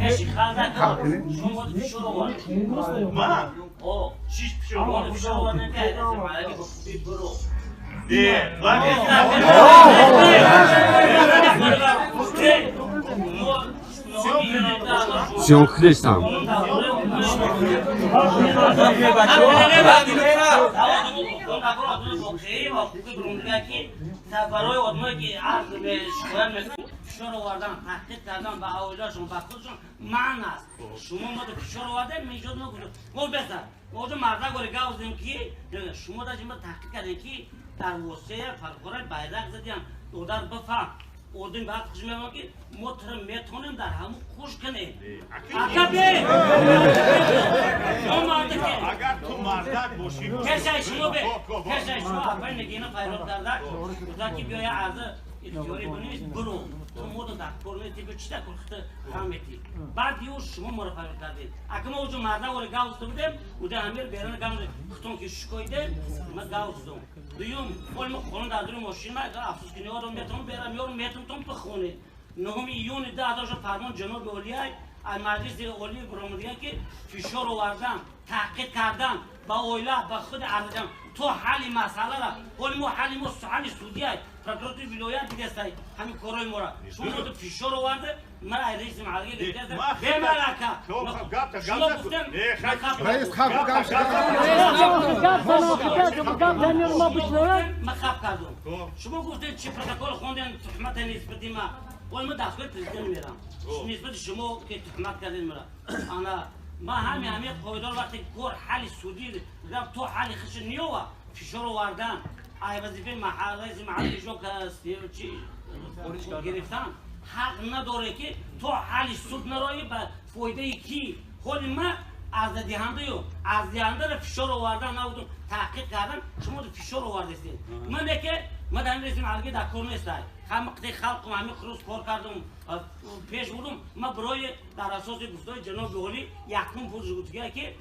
پیشی خالده کنم شما فشار آورد من؟ چیش فشار آورد فشار آورد نکرد مالکی بخوبی برو Sion Christam. برای آدمایی که عرض به شکایت میکنن فشار آوردن تحقیق کردن به اوایلشون به خودشون من است شما ما تو فشار آوردن میشد نکنید ما بسر موضوع مرده گوری گاوزیم که شما داشتیم تحقیق کردن که در وسیع فرقرای بیرق زدیم دو در بفهم اودین بعد خوش میگم که مطر میتونیم در همون خوش کنیم اکبر شما مرده که اگر تو مردک باشی کشای شما به کشای شما اول نگینه پیرود کرده بودا که بیای عرضه اتیاری بنویس برو تو مودو در کرمیتی به چی کرخته خمیتی بعد دیو شما مرا پیرود کردید اگه ما اوجو مرده ولی گاوزده بودیم اوجا همیر بیرن گامده خطون که شکایده ما گاوزدم دویم ولی ما خونم در دوری ماشین ما افسوس که نیارم میتونم برم یارم میتونم تو خونه نهم ایون ده داشت فرمان جناب اولیای از مجلس اولی برآمدگی که فشار آوردن تحقیق کردن با اویلا با خود عرضم تو حل مسئله را ولی ما حل ما حل سودی است پروکراتور ولایت دیگه است همین کارای ما را شما تو فشار آورده من رئیس محلی گفتم به ملکه شما گفتم رئیس خب ما خب کردم شما گفتید چه پروتکل خوندن تهمت نسبتی ما ولی ما دستگاه پرزیدنت میرم نسبت شما که تهمت کردین مرا انا ما همه قایدار وقتی کار حل سودی رفت تو حل خش نیوه فشار آوردن ای وظیفه محلی جو که چی گرفتن حق نداره که تو حل سود نرایی به فایده کی خود ما از دهنده را فشار آوردن نبودم تحقیق کردن شما فشار آوردید من که ما در این رسیم حلقه در کار نیست هم مقطع خلق همه خروس کار کردم پیش بودم ما برای در اساس گفتای جناب اولی یکم پروژه که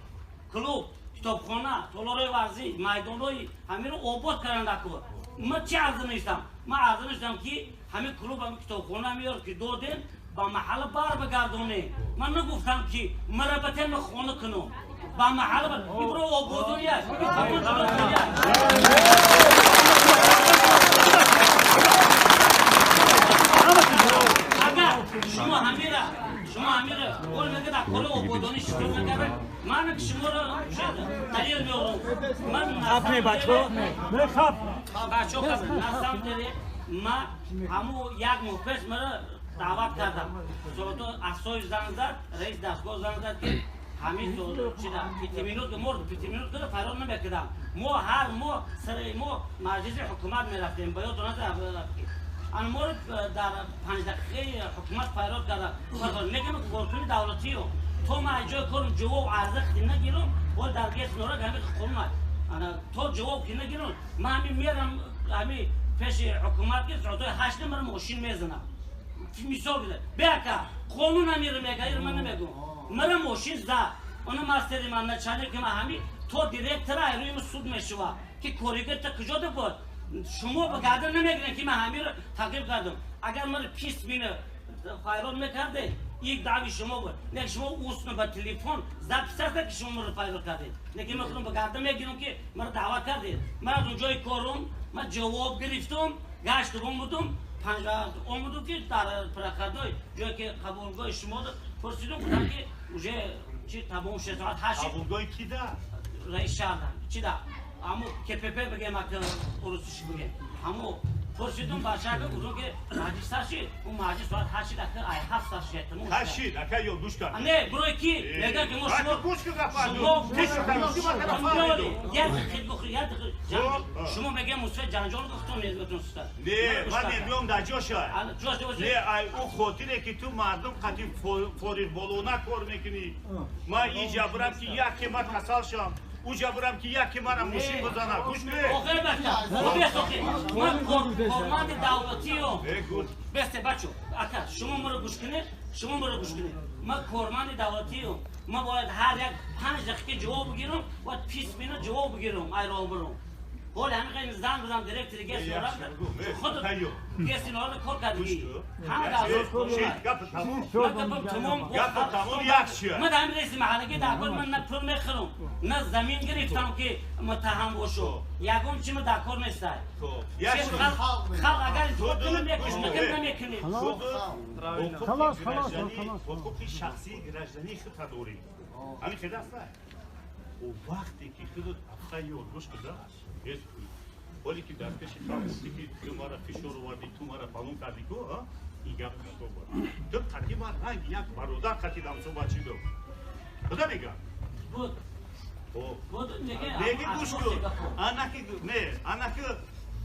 کلوب کتابخانه تالارای ورزی میدانای همین رو آباد کردن در کار ما چه عرضه نیستم ما عرضه نیستم که همین کلوب همین کتابخانه میار که دو دن با محل بار بگردونه من نگفتم که مربطه ما خانه کنم با محل بار برو آبادونی است شما همیره قول میگه در کل آبادانی شکل نکرده من شما را دلیل میارم من خب بچه نستم داره ما همو یک مفرس مرا دعوت کردم تو اصای زنگ زد رئیس دستگاه زنگ زد که همین چی دا پیتیمینوت که مرد پیتیمینوت که فرار نمیکردم ما سر ما مجلس حکومت میرفتیم باید دونات آن مورد در 5 دقیقه حکومت فرار کرده نگم کارتون دولتی تو ما اجای کارم جواب عرضه خیلی نگیرم و در گیس نورا که همین خونم تو جواب که نگیرم من همین میرم همین پیش حکومت که ساعت 8 نمبر ماشین میزنم مثال بده بیا که قانون نمیره میگه من نمیگم مرا ماشین زد اون ماستری من نچانه که من همین تو دیرکتر ایروی سود میشوا که کوریگر تا کجا ده بود شما به گردن نمیگیرن که من همین رو تقریب کردم اگر من پیست بینه فایرال میکرده یک دعوی شما بود نه شما اوسنو با تلفن ضبط کرده که شما من رو فایرال کرده نه که من خودم به گردن میگیرم که من رو دعوت کرده من از اونجای کارم من جواب گرفتم گشت بودم 50 اومدم که در پرکردای جایی که قبولگاه شما پرسیدم بودم که اونجا چی تمام شد ساعت 8 قبولگاه کی ده؟ رئیس شهر چی ده همو KPP بگم که اروسیش بگم همو پرسیدم باشا که گفتم که مجلس ساشی اون مجلس ساعت 8 دقیقه ای 7 ساعت تموم شد 8 دقیقه یا گوش کن نه برای کی میگه که ما شما گوش کن شما میگه موسی جنجال گفتم نزدتون است نه من نمیام در جاش نه ای او خاطره که تو مردم قطعی فوری بالونا کار میکنی من اینجا برم که یک من حاصل شم اونجا برم که یکی منم ماشین بزنم گوش بده آخه بچه من کارمند دولتی و بسته بچه اکا شما مرا گوش کنید من کارمند دولتی و من باید هر یک 5 دقیقه جواب بگیرم و پیس بینه جواب بگیرم ای راه برم حالا همین زن بزن دیرکتری گشت ورم خود گشتین حالا کار کردی همه داشت گپ تموم من تمام گپ تموم یک چیه من هم رئیس محله دکار من نه پول میخرم نه زمین گرفتم که متهم باشم یکم چی من دکار نیستم خلق اگر خود نمیکنه نمیکنه خلاص حقوق شخصی گرجدنی خود داریم همین خیلی است و وقتی که خودت افته یور گوش کده ولی که در کشی گفتی که تو مرا فشار آوردی تو مرا فلان کردی که این گپ تو بود تو قطعی من رنگ یک برادر قطعی دم صحبت چیدم خدا میگم بود دیگه گوش کن انا که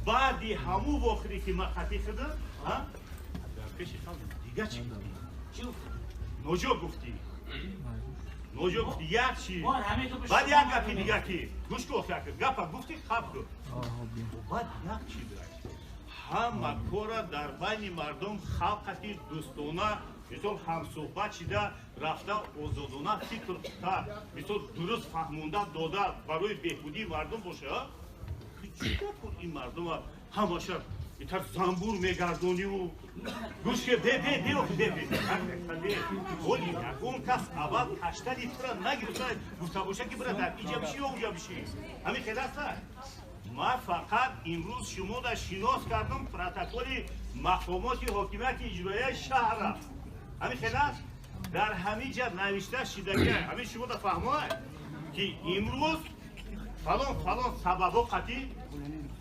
بعدی همو وقتی که من قطعی خدا در کشی دیگه چی گفتی نوجو گفتی نوجو گفتی یک چی بعد یک گپی دیگه کی گوش کن گپ گفتی خواب کن بعد یک چی داشت همه کورا در بین مردم خلقتی دوستانه مثل همصحبت شده رفته آزادانه فکر کرده مثل درست فهمونده داده برای بهبودی مردم باشه چیکار کن این مردم همشه ایتر زنبور میگردونی و گوش که ده ولی یکون کس اول کشتن ایتر نگرفته گفته باشه که برای در اینجا بشی یا اونجا بشی همین خیلی است من فقط امروز شما را شناس کردم پروتکل مفاهمات حاکمیت اجرایی شهر همین خیلی است در همین جا نوشته شده که همین شما را فهمید که امروز فلان سببا قطعی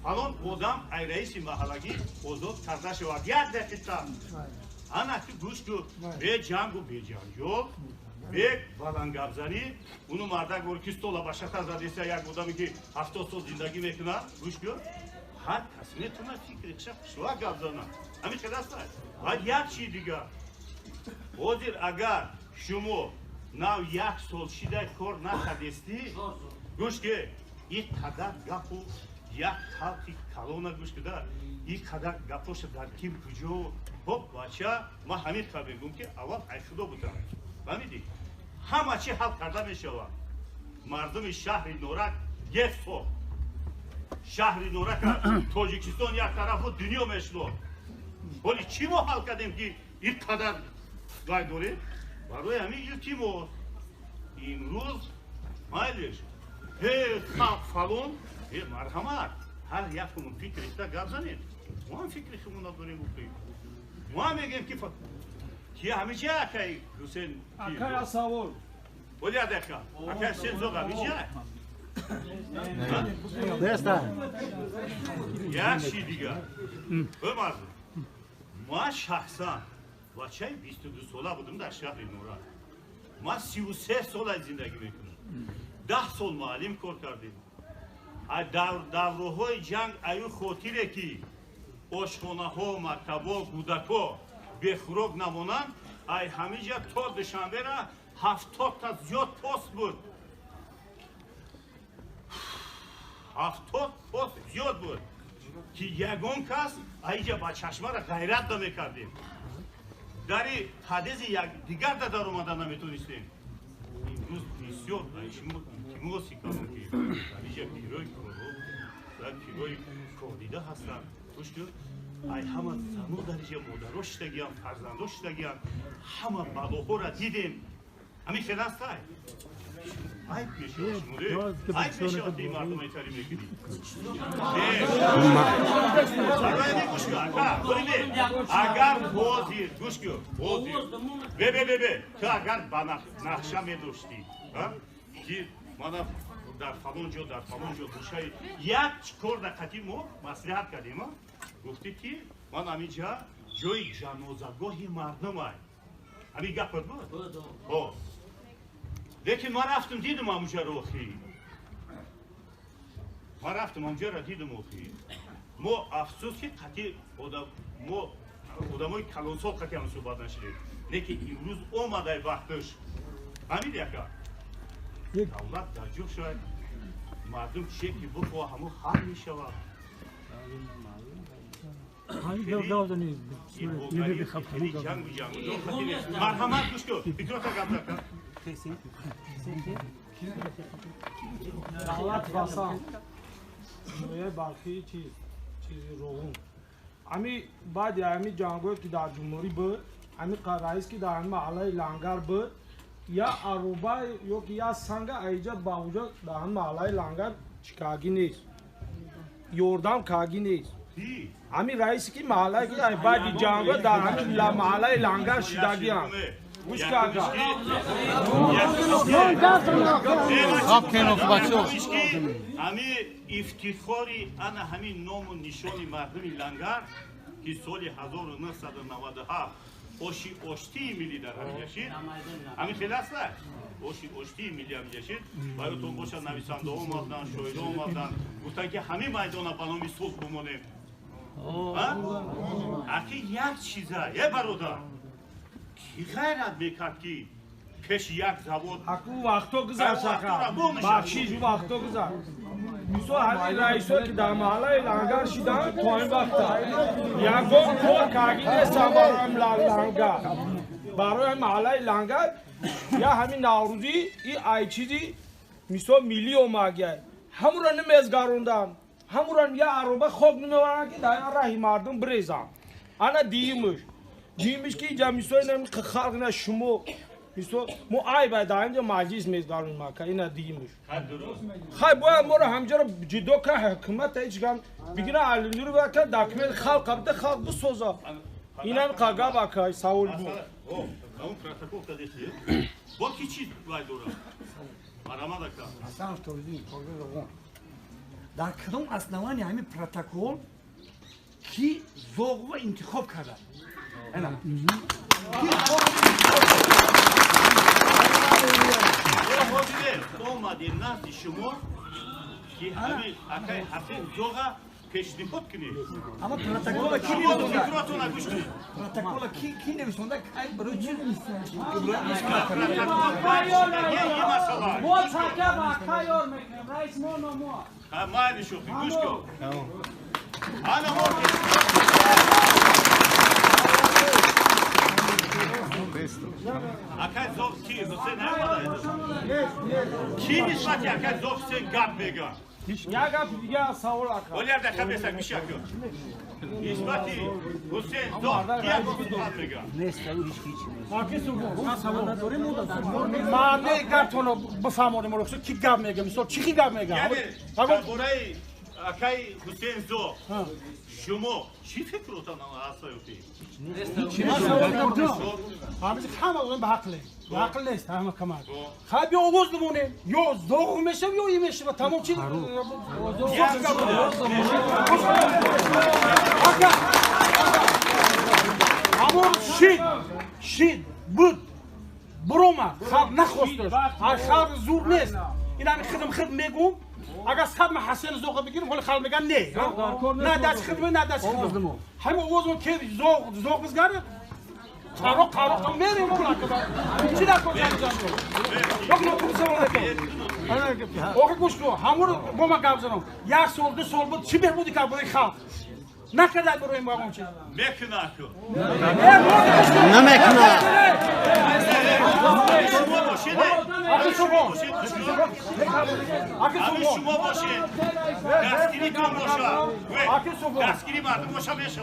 فلان آدم ای رئیس محلگی آزاد کرده شود یک دقیقه انا که گوش کن به جنگ و به جنجال به بلنگابزنی اونو مرده گور که ستولا باشتا زدیسته یک آدمی که 70 سال زندگی میکنه گوش کن هر کسی میتونه فکرش شوا گابزنه همین خیلی است باید یک چی دیگه حاضر اگر شما نو یک سال شده کار نکردستی گوش که این قدر گپ و یک خلقی کلانه گوش کده این قدر گپاش در کیم کجا خب بچه ما همین کار بگم که اول ای خدا بودم فهمیدی همه چی حل کرده میشود مردم شهر نورک یک سال شهر نورک تاجیکستان یک طرف و دنیا میشلو ولی چی ما حل کردیم که این قدر گای داریم برای همین یکی ما امروز مایلش خلق فلان مرحمت هر یکمون فکرش را گپ زنید ما هم فکرشمون را داریم بکنیم ما هم میگیم که همه چی اکای حسین اکای اصاول ولی ادکا اکای سن زوغ همه چی یک چی دیگه بمازم ما شخصا بچه 22 ساله بودم در شهر نورک ما 33 سال زندگی میکنم 10 سال معلم کار کردیم давраҳои ҷанг аю хотире ки ошхонаҳо мактабҳо кӯдакҳо бехӯрок намонанд ай ҳамиҷа то душанбера 70 та зиёд пост буд 70 пост зиёд буд ки ягон кас аиҷа ба чашмара ғайрат намекардем дари ҳадизи дигар да даромада наметонистем имрӯз бисёр илтимоси кардам ки аиҷа пирои корҳо ва пирои кордида ҳастанд гӯш кун ай ҳама зану дариҷа модаро шидагиям фарзандо шидагиям ҳама балоҳоро дидем ҳамин хел астай айб мешавад шуморе айб мешавад ин мардум айтари мекунӣ гӯш кун агар ҳозир гӯш кун ҳозир бе ту агар ба нақша медоштӣ ки мана дар фалон ҷо гӯшаи як кор дақатӣ мо маслиҳат кардем гуфтӣ ки ман ҳаминҷа ҷои ҷанозагоҳи мардумай ҳамин гапат буд лекин ман рафтам дидам ҳамунҷаро охӣ ман рафтам ҳамунҷаро дидам охӣ мо афсӯс ки қатӣ мо одамои калонсол қатӣ ҳам суҳбат нашидем лекин имрӯз омадай вақташ ҳамин яка давлат дар ҷо шавад мардум чие ки бухоҳ ҳамон ҳал мешавад марҳамат гӯш кун фикрота гап накун давлат васа شویه باقی چیزی روغن امی بعد امی جانگوی که در جمهوری بود امی رئیس که در محله لنگر بود یا عروبا یا سنگ ایجا باوجود در محله لنگر چکاگی نیست یوردام کاگی نیست امی رئیس کی محله که بعد جانگوی در محله لنگر شدگی هم گوش کاگا خواب که نوک بچه امی افتخاری انا همین نام و نشانی مردم لنگر که سال 1997 اشتی ملی در هم یشید همین خیلی است اشتی ملی هم یشید براتون باشد نویسنده اومدن شاعر اومدن گفتن که همین میدان با نام صلح بمانیم اگه یک چیزه یه برادر کی غیرت میکرد که پیش یک زبان اکو وقتو گذشت بخشیش وقتو گذشت میسو همین رئیسو که در محله لنگر شدن تو این وقتا یکم کار کاگی نیستم برای محله لنگر یا همین نوروزی ای چیزی میسو میلی اومگه همون را نمیزگاروندن همون را یه عروبه خوب نمیورن که در راهی مردم بریزن انا دیمش که اینجا میسو خلق نشمو میسو مو ای باید اینجا مجلس میزگارون ما که اینا دیمش خیلی باید ما رو همجا رو جدو که حکومت ایچ گم بگیره علمی رو بکن دکمل خلق قبضه خلق بسوزا اینا قاقا باکای ساول بود اون پروتکل کدیه با کی چی باید دورا مرحبا دکتر اصلا توضیح در کدام اسنوانی همین پروتکل کی ذوق و انتخاب کرده اینا اومدی نزد شما که همین اکای حسین ذوقا پیشنهاد کنید اما پروتکل کی نویسنده پروتکل کی نویسنده کی برای چی مو چاکه با کایور میکنم رئیس مو مالی شوخی گوش کن انا اکای ذوق کی حسین کی نسبتی اکای ذوق حسین گپ میگه یا گپ دیگه سوال اکا ولی در کمیسر میشه که نسبتی حسین ذوق کی گپ میگه من نگرتونو بفهمونم رو کی گپ میگه مثلا چی گپ میگه یعنی برای اکای حسین ذوق شما چی فکرتان هستید همه همه اون به عقل نیست همه کمان خیلی آواز نمونه یا ذوق میشه یا این میشه و تمام چی همون شید بود بروما خب نخواستش خب زور نیست این همین خدم میگم اگر خدم حسین ذوق بگیریم حالا خلق میگن نه دست خدمه نه دست خدمه همه آوازون که ذوق بزگره قارق میریم اونا که چی در کجا انجام میدیم یک نکته سوال دارم آخه گوش کن همون با ما گپ زدم یک سال دو سال بود چی بهبودی که برای خلق نکرد برای ما اون چیز میکنه نمیکنه شما باشید دستگیری کن باشه دستگیری مردم باشه میشه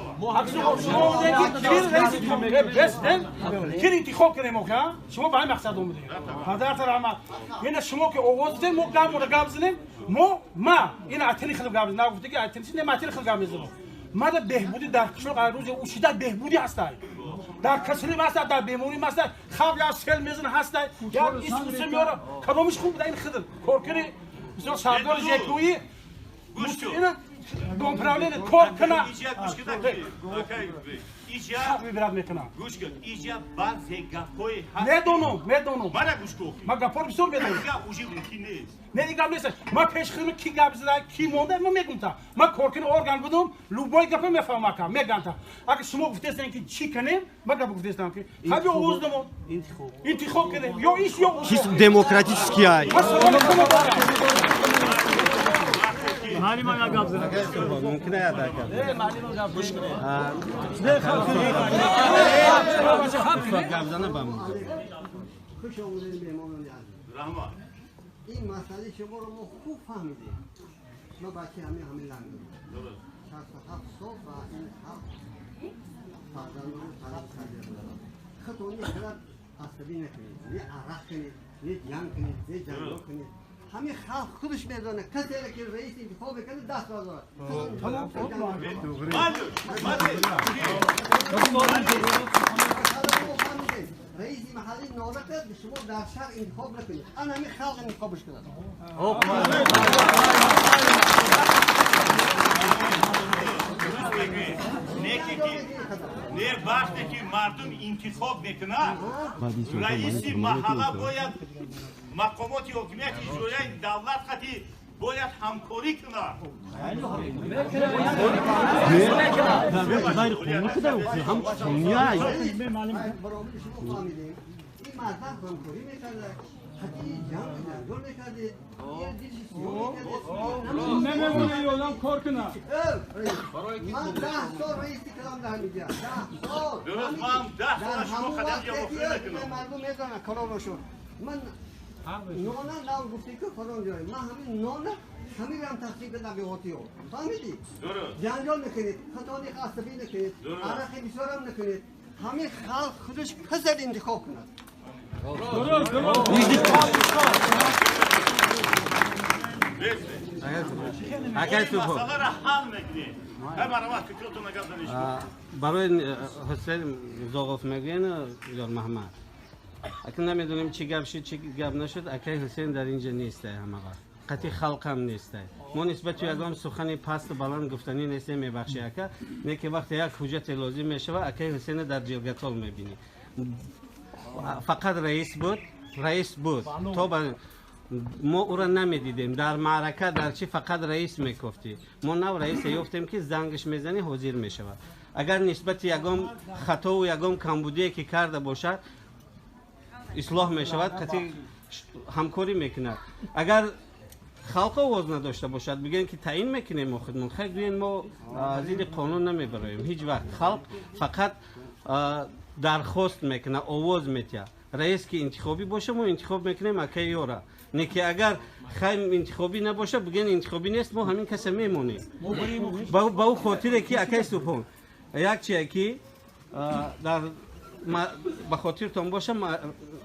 کی انتخاب کنیم اوکا شما به این مقصد اومدید حضرت رحمت این شما که آواز دیم ما گام زنیم ما این عتلی خلق گام زنیم نگفته که عتلی نه عتلی خلق گام زنیم ما در بهبودی در کشور قرار روز اوشیده بهبودی هستند در کسری هستند در بیماری هستند خب یا سل میزن هستند یا ایسوسی میاره کدومش خوب در این خدر کارکنی مثلا سردار جکویی این دومپراولین کار کنه ایجا میبرد میکنه گوش کن ایجا بعضی گپای هست میدونم من گوش کن ما گپار بسیار میدونم اوجی ممکن نیست نه دیگه نیست ما پیش خدمت کی گپ زده کی مونده ما میگم تا ما کارکن ارگان بودم لوبای گپ میفهمم که میگم تا اگه شما گفتید که چی کنیم ما گپ گفتید که خیلی آواز دمون انتخاب کنیم یا ایش یا دموکراتیکی ای مالی ما گپ زده ممکنه یاد کنه مالی ما گپ گوش کنه گپ زنه بام خوش آمدید مهمانان عزیز رحمان این مسئله شما رو ما خوب فهمیدیم ما باقی همین لنگ درست 67 سال و این خلق فرزندان تعریف کرده خطونی خلق عصبی نکنید نه عرق کنید نه جنگ کنید نه جنگ کنید همین خلق خودش میدونه کسی که رئیس انتخاب کنه دست برداره رئیس محلی نارد به شما در شهر انتخاب نکنید انا همین خلق انتخابش کنید نه وقتی که مردم انتخاب میکنن رئیس محله باید مقامات حکومت اجرایی دولت خطی باید همکاری کنن این مرد همکاری میکنه حتی جنگ جنگل میکرده یه دیشی سیون میکرده نمیمونه یادم کار کنه من 10 سال رئیس کلام در میگم 10 سال درست من 10 سال شما خدم یا مفید نکنم مردم میدونن کلام رو شد من نانه نام گفتی که فلان جایی من همین نانه همین رو هم تقسیم بدم به هاتی ها فهمیدی؟ درست جنجال نکنید خطانی عصبی نکنید عرقی بسیار هم نکنید همین خلق خودش کسر انتخاب کند مسئله را حل میکنید برای ما فکرتون نگذارید برای حسین زاغف میگن یار محمد اکنون نمیدونیم چی گپ شد چی گپ نشد اکای حسین در اینجا نیسته همه وقت قطعی خلق هم نیسته ما نسبت تو یکم سخنی پست و بلند گفتنی نیسته میبخشی اکا نه که وقتی یک حجت لازم میشه اکای حسین در جلگتال میبینی فقط رئیس بود تا ما او را نمیدیدیم در معرکه در چی فقط رئیس میگفتی ما نو رئیس یافتیم که زنگش میزنی حاضر میشود اگر نسبت یکم خطا و یکم کمبودی که کرده باشد اصلاح میشود قطعی همکاری میکند اگر خلق آواز نداشته باشد بگن که تعیین میکنیم ما خودمون خیلی بگن ما زیر قانون نمیبرایم هیچ وقت خلق فقط درخواست میکنه آواز میتیه رئیس که انتخابی باشه ما انتخاب میکنیم اکی یورا نه که اگر خیلی انتخابی نباشه بگن انتخابی نیست ما همین کسی میمونیم با او خاطره که اکی سپون یک چیه که در به خاطرتون باشه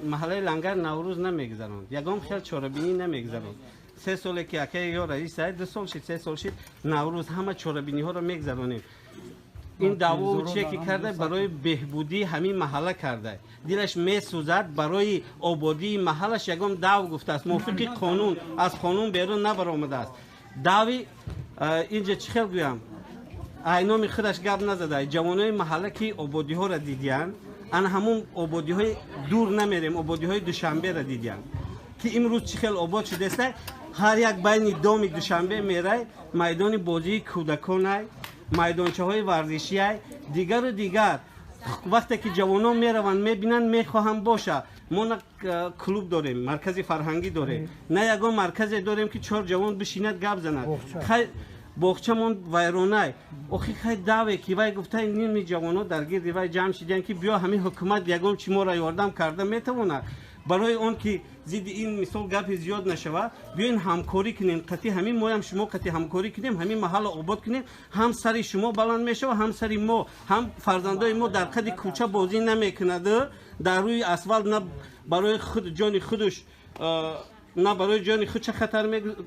محله لنگر نوروز نمیگذراند یکم خیلی چاره‌بینی نمیگذراند 3 ساله که اکی یا رئیس است 2 سال شد 3 سال شد نوروز همه چاره‌بینی ها رو میگذرانیم این دعوا چیه که کرده برای بهبودی همین محله کرده دلش میسوزد برای آبادی محلش یکم دعوا گفته است موافق قانون از قانون بیرون نبرآمده است دعوی اینجا چه خیلی گویم اینامی خودش گپ نزده جوانای محله که آبادی ها را دیدن ان همون آبادی های دور نمیریم آبادی های دوشنبه را دیدن که امروز چه خیلی آباد شده است هر یک بین دام دوشنبه میره میدان بازی کودکان میدانچه های ورزشی دیگر و دیگر وقتی که جوانان میروند میبینن میخواهم باشه ما کلوب داریم مرکز فرهنگی داریم نه یگان مرکز داریم که 4 جوان بشیند گپ زند باغچمون ویرانه آخی خیلی دعوه که وای گفته این جوانا در گرد وای جمع شدن که بیا همین حکومت یگان چی ما را یاردم کرده میتونه برای اون که زید این مثال گپ زیاد نشود بیاین همکاری کنیم قطعی همین ما هم شما قطعی همکاری کنیم همین محل آباد کنیم هم سری شما بلند میشه و هم سری ما هم فرزندای ما در قد کوچه بازی نمیکند در روی اسفالت نه برای خود جان خودش نه برای جان خود چه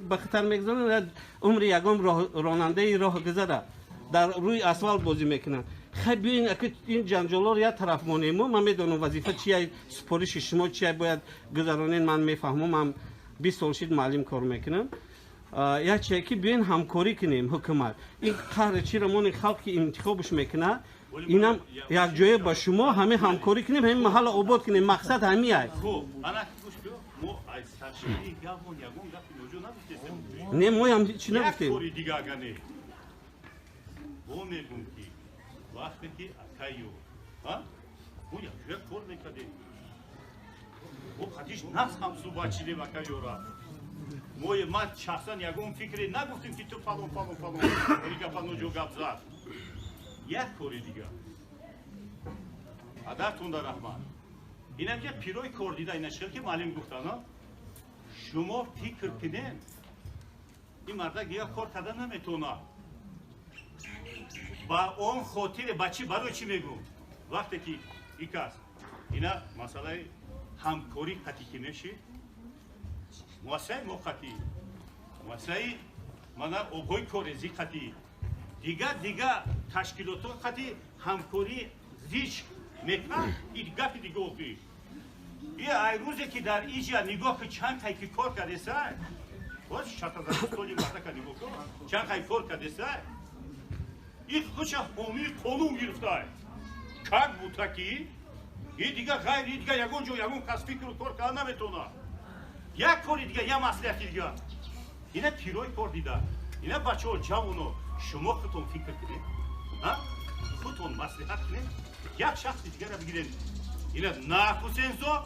به خطر میگذارن عمر یگام راننده راه گذره در روی اسفالت بازی میکنن خیلی بیاین اگه این جنجالا رو یک طرف مانیم من میدونم وظیفه چیه سپارش شما چیه باید گذرانین من میفهمم من 20 سال شد معلم کار میکنم یا چیه که بیاین همکاری کنیم حکومت این قهر چی رو من خلق که انتخابش میکنه اینم یک جای با شما همه همکاری کنیم همین محل آباد کنیم مقصد همیه خب انا گوش بیا ما از سرشاری گامون یگون گپ موجود نبودیم نه ما هم چی نگفتیم یک کوری دیگه گنه او میگم که وقتی که اکایو ها او یک کار میکرده او خودش نفس هم صبح چیلی اکایو را ما شخصا یگون فکری نگفتیم که تو فلان دیگه فلان جو گپ زد یک کوری دیگه عدتون در رحمان اینم که پیروی کار دیده این اشکال که معلم گفتن شما فکر کنین این مرد گیا کار کردن نمیتونه با اون خاطر بچه برای چی میگم وقتی که ایکاس اینا مسئله همکاری قطعی که میشه موسعی موقتی موسعی مانا اوگوی کورزی قطعی دیگه تشکیلات قطعی همکاری زیش میکنن این گفت دیگه اوکی این روزی که در اینجا نگاه که چند خیلی که کار کرده سای باز شطر زنستانی مرده که نگاه کن چند خیلی کار کرده سای این خوش همی قانون گرفته کار بوده که این دیگه غیر این دیگه یکون جو یکون کس فکر رو کار کرده نمیتونه یک کاری دیگه یک مسئله دیگه اینا پیروی کار دیده اینا بچه ها جوانو شما خودتون فکر کنید خودتون مصلحت کنید یک شخص دیگه را بگیرید اینا نه حسینزو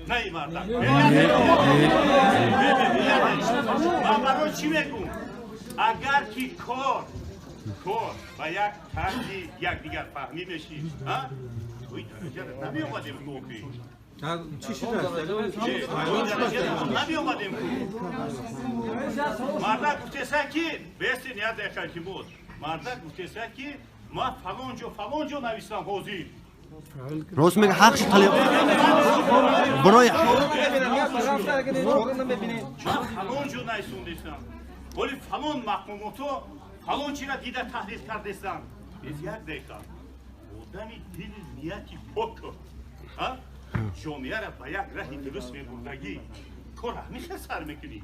نه این مردم من برای چی میگم اگر که کار با یک طرزی یک دیگر فهمی میشید توی درجه را نمی اومدیم گفتی چی شده؟ نمی اومدیم مرد گفته که بسته نیاد دقیقه که بود مرد گفته که ما فلان جو نویستم حوزی راست میگه حقش طلب برای فلان جو نویستم ولی فلان مقاماتو فلان چی را دیده تحلیل کردستم از یک دقیقه آدمی دل نیتی پاک کرد جامعه را به یک راه درست میبردگی کار همیشه سر میکنی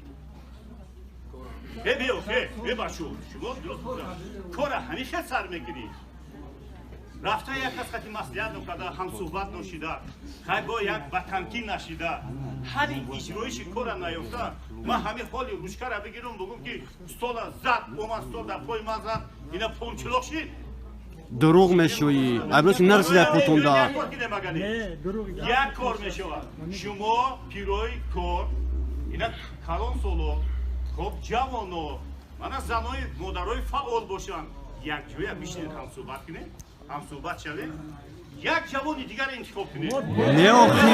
بی بچو شما درست بودم کار همیشه سر میکنی رفته یک کس خطی مسئولیت نکرده هم صحبت نشیده خیلی با یک بطنکی نشیده همین اجرایش کار نیفته من همین حالی روشکه را بگیرم بگم که استول زد اومد استول در پای من زد اینا پونچلوک شید دروغ میشویی ابروش نرسیده پوتون دا یک کار میشود شما پیروی کار اینا کلان سولو خب جوانو من زنای مادرای فعال باشن یک جوی میشینید هم صحبت کنید هم صحبت شوید یک جوانی دیگر انتخاب کنید نه اخی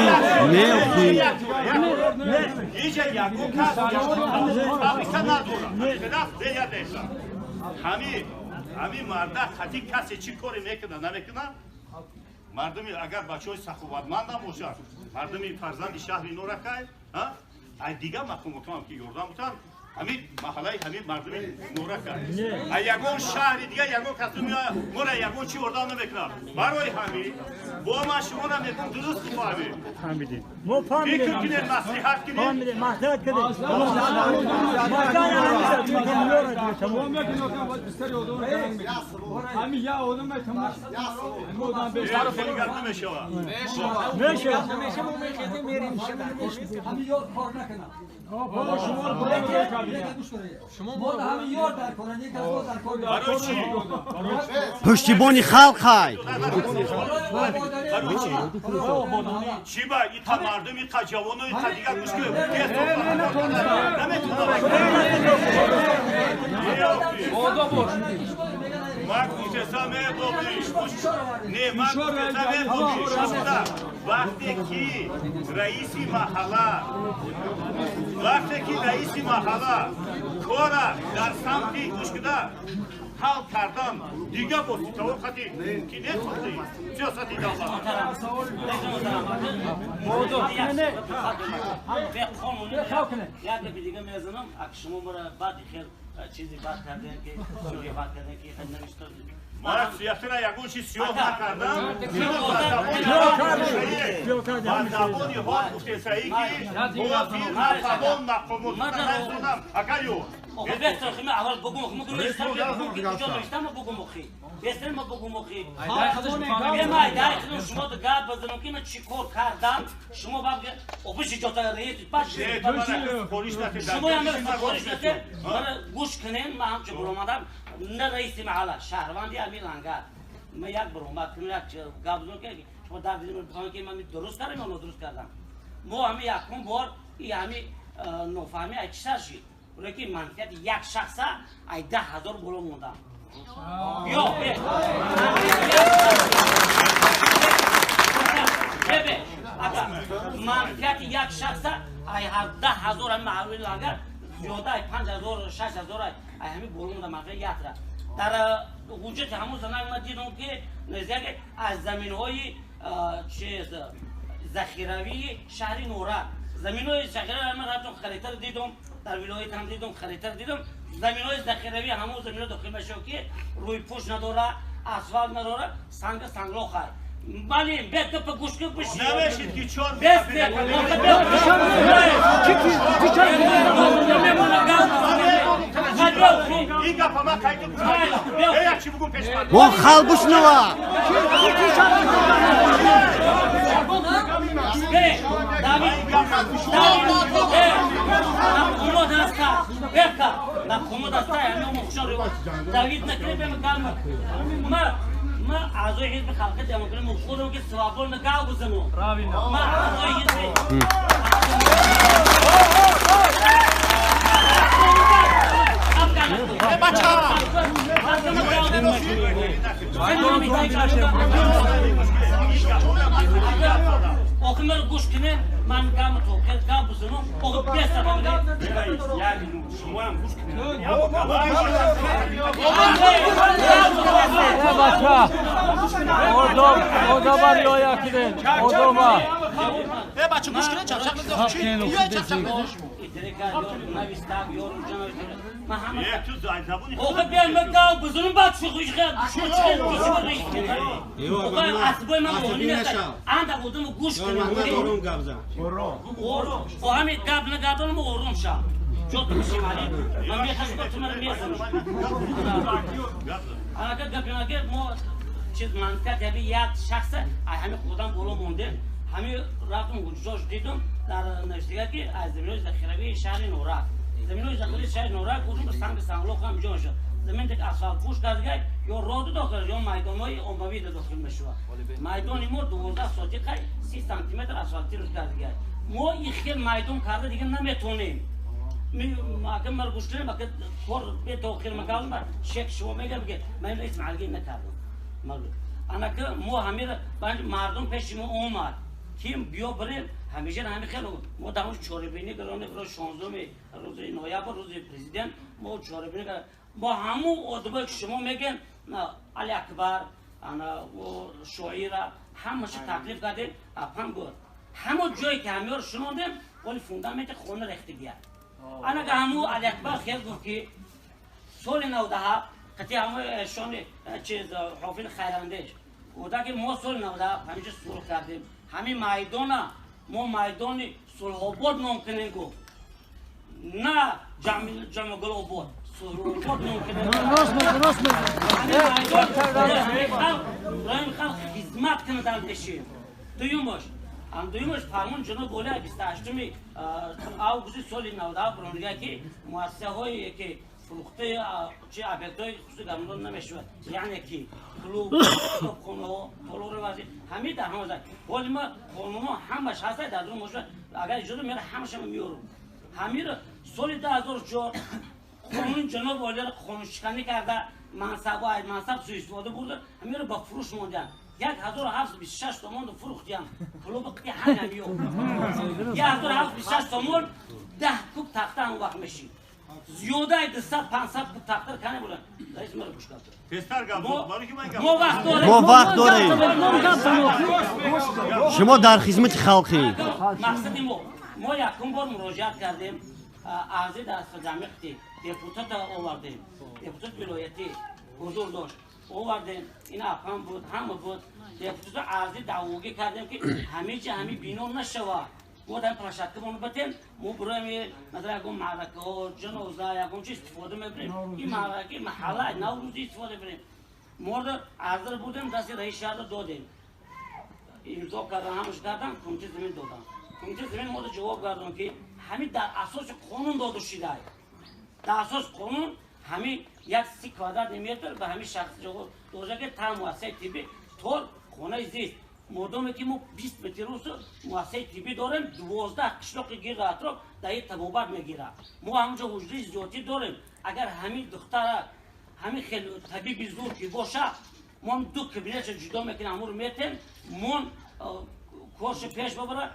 اینجا یکو کس فابریکه نداره خلاف بیاده همین مرده خطی کسی چی کاری میکنه نمیکنه مردمی اگر بچه های سخوبتمند هم باشد مردمی فرزند شهر نورکای دیگه مقامات هم که یردن بودن همین محله همین مردمی نورکای یکون شهری دیگه یکون کسی میاد مورا یکون چی یردن نمیکنه برای همین با ما شما را میگم درست فهمید فکر کنید مصلحت کنید مصلحت کنید همین یا آدم تمام آدم بیشتر فکر نمیشه همین یاد کار نکنه شما همین یاد در کنن یک از در کار برای چی؟ پشتیبانی خلق خواهی چی با این تا مردم این تا جوان و این تا دیگر گوش که من گوشتسم نه من گوشتسم وقتی که رئیسی محله کارا در سمتی گوش کده حل کردم دیگه بودی تا وقتی که نخواستی سیاستی دولت یک دیگه میزنم شما مرا بعد خیر چیزی بات کردن که شوخی بات کردن که خیلی نوشته ما سیاسی را یکون چیز سیاه نکردم بندابونی ها گفته‌ای که با فیلم فلان مقامات نشدم اکایو بهتر خیلی اول بگم نوشتم بگم خیلی بهتر ما بگم خیلی ما دایتون شما دگاه بزنم که من چیکار کردم شما باید اوبشی جوتا رئیس باشه شما هم خارج نشه من گوش کنین من هم چه برآمدم نه رئیس محله شهروندی همین لنگر من یک برآمد کنم یک گابزون که شما در دیدم بخوام که من درست کردم یا درست کردم ما همین یکم بار این همین نفهمی اکثر شد ولی که منفیت یک شخصه ای 10,000 بالا موندم یا اگر منفیت یک شخصه ای 10,000 معلوم لنگر زیاده 5000 6000 ای همین بولون در منطقه یاترا در حجت همون زمان ما دیدم که نزدیک از زمین‌های چیز ذخیروی شهر نورا زمین‌های ذخیروی من رفتم خریدار دیدم در ولایت هم دیدم خریدار دیدم زمین‌های ذخیروی همون زمین‌ها داخل میشه که روی پوش نداره اسفالت نداره سنگلاخ است ولی بیت که گوش که بشی نمیشید که چهار بست این گپ ما قاید یک چی بگم پیش من با خلبوش نوا ما اعضای حزب خلق دموکراسی مخودم که سوابون نگاه بزنم ما اعضای حزب آخه من گوش کنه من گام تو که گام بزنم آخه بیست بوده یعنی شما هم گوش کنید Orada var ya yakiden. Orada var. بچه گوش کنه چپ چپ تو زبونی آخه بیان من گام بزنم بعد شو خوش خیلی اسبای من مهمی نیست آنده بودم گوش کنم خب همین گاب نگردانم آروم شم جوت میشیم علی من میخواست با تو من میزنم اگر گپیم اگر ما چیز منطقه یعنی یک شخص همین خودم بالا مونده همین رفتم گوشش دیدم در نزدیکی که از زمین‌های ذخیروی شهر نورا زمین‌های ذخیروی شهر نورا گفتم به سنگلاخ هم جان شد زمین دیگه اسفالت پوش کرده یا رود داخل یا میدان‌های عمومی داخل میشه میدان ما 12 سانتی 30 سانتی متر اسفالتی رو کرده ما این خیلی میدان کرده دیگه نمیتونیم اگر من گوش کنم اگر کار به توخیر مکالم شک شما میگم که من رئیس معلقی نکردم انا که ما همین مردم پیش ما اومد کیم بیا بریم همیشه همین خیلی ما دامون چهاربینی گرانه برای 16 روز نوامبر روز پرزیدنت ما چهاربینی با همون ادبا که شما میگن علی اکبر انا و شاعر همش تکلیف کردیم اپم بود همون جایی که همیار شنوندیم ولی فوندامنت خونه ریخته گیا انا که همون علی اکبر خیلی گفت که سال 90 قطعی همون شان چیز حافظ خیراندش بوده که ما سال 90 همیشه سرخ کردیم همین میدان ما میدان صلح آباد نام کنیم گفت نه جمع گل آباد صلح آباد نام کنیم راست رایم خلق خدمت کنه در بشیم دویمش فرمان جناب والی 28 آگوست سال 90 برانگاه که مؤسسه هایی که فروخته چه ابیکت‌های خصوصی گمرون نمیشود یعنی که کلوب خونه ها تالار وزیر همین در همه زد ولی ما خانم ها همش هست در دور مشورت اگر اجازه میاره همش هم میارم همین سال 2004 قانون جناب والی را خانوشکنی کرده منصب سوء استفاده برده همین رو با فروش موندن 1726 تومان رو فروختیم کلوب قطعی همین میاد 1726 تومان 10 کوب تخته هم وقت میشید زیاده 200-500 تقدیر کنه بودن رئیس مرا گوش کرد پسر گپ ما وقت داریم شما در خدمت خلقی مقصد ما یکم بار مراجعت کردیم عرضی در جمعیت دپوتات آوردیم دپوتات ولایتی حضور داشت آوردیم این اپم بود همه بود دپوتات عرضی دعوگی کردیم که همه جا همه بینو نشود ما در پرشتکه بانو بتیم ما برای مثلا یکم معرکه ها جنازه یکم چی استفاده میبریم این معرکه محله نوروزی استفاده بریم مورد عرضه بودیم دستی رئیس شهر دادیم امضا کردن همش کردن کمیته زمین دادن کمیته زمین مورد جواب کردن که همین در اساس قانون داده شده در اساس قانون همین 30 کوادرات متر به همین شخص جواب داده که تا مؤسسه طبی طور خانه زیست مردمی که ما 20 متر روز مؤسسه طبی داریم 12 قشلاق گیر اطراف در این تبابت میگیره ما همونجا حجره ذاتی داریم اگر همین دختر همین خیلی طبیب زور که باشه ما دو کابینت جدا میکنیم همون رو میتیم ما کارش پیش ببره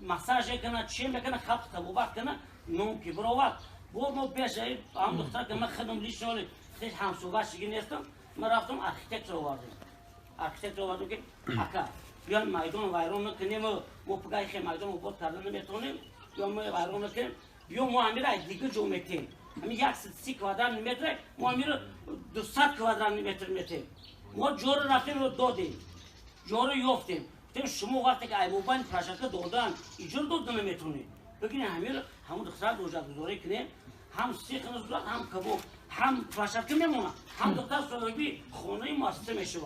مساج کنه چی میکنه خلق تبابت کنه نون که براوت ما پیش هم دختر که من خدم لیش نولی خیلی همسوبه شگی نیستم من رفتم ارکیتکت رو آوردم که اکا بیان مایدان وایرون نکنیم ما پگای خیلی مایدان رو بود کردن نمیتونیم یا ما وایرون نکنیم بیان ما امیر ای دیگه جو میتیم همین 130 کوادرات متر ما امیر 200 کوادرات متر میتیم ما جور رفتیم رو دادیم جور یافتیم گفتیم شما وقتی که ایوبان پراشکه دادن ایجور دادن نمیتونید بگین همین همون دختر گذاری کنیم هم سیخ نزدود هم کباب هم پراشکه میمونه هم دختر سوابی خونه مؤسسه میشه